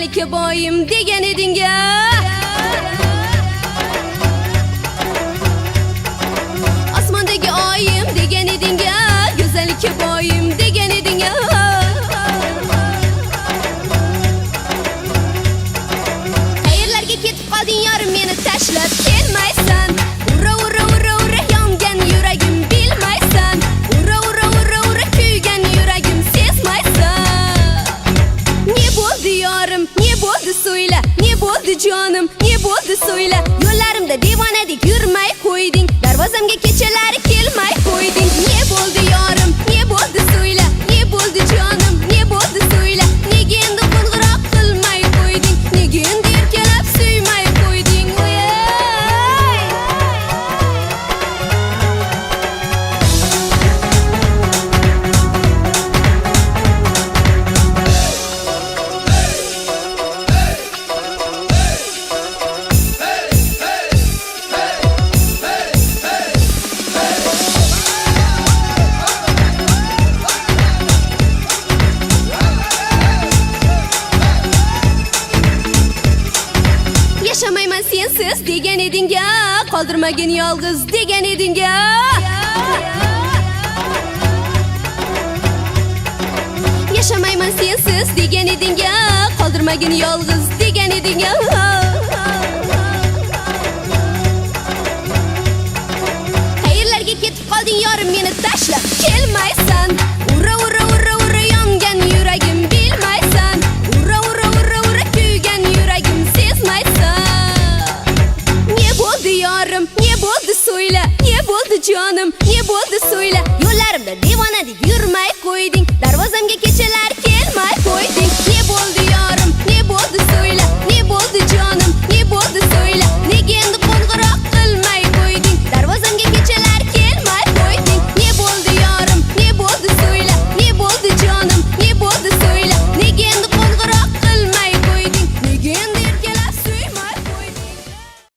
Güzellikka boyim degan eding ya. Osmondagi oyim degan eding ya. Güzellikka boyim degan eding ya. Qayerlarga ketib qolding yorim, meni tashlab kelmaysan. Ura ura ura ura yongan yuragim bilmaysan. Ura ura ura ura kuygan yuragim sezmaysan. Ne bo'ldi yorim, ne bo'ldi so'yla, ne bo'ldi jonim, ne bo'ldi so'yla. Yo'llarimda devonadek yurmay qo'yding, darvozamga kechalari kelmay qo'yding. Ne bo'ldi yorim, ne bo'ldi so'yla, ne bo'ldi jonim, ne bo'ldi so'yla. Nega endi qo'ng'iroq qilmay qo'yding, nega endi erkalab suymay qo'yding? Yaşamayman sensiz degan eding ya. Qoldirmagin yolg'iz degan eding ya. Yaşamayman sensiz degan eding ya. Qoldirmagin yolg'iz degan eding ya. Qayerlarga ketib qolding yorim, meni tashlab kelmaysan. Ura ura ura ura yongan yuragim bilmaysan. Ura ura ura ura kuygan yuragim sezmaysan. Ne bo'ldi yorim, ne bo'ldi so'yla, ne bo'ldi jonim, ne bo'ldi so'yla.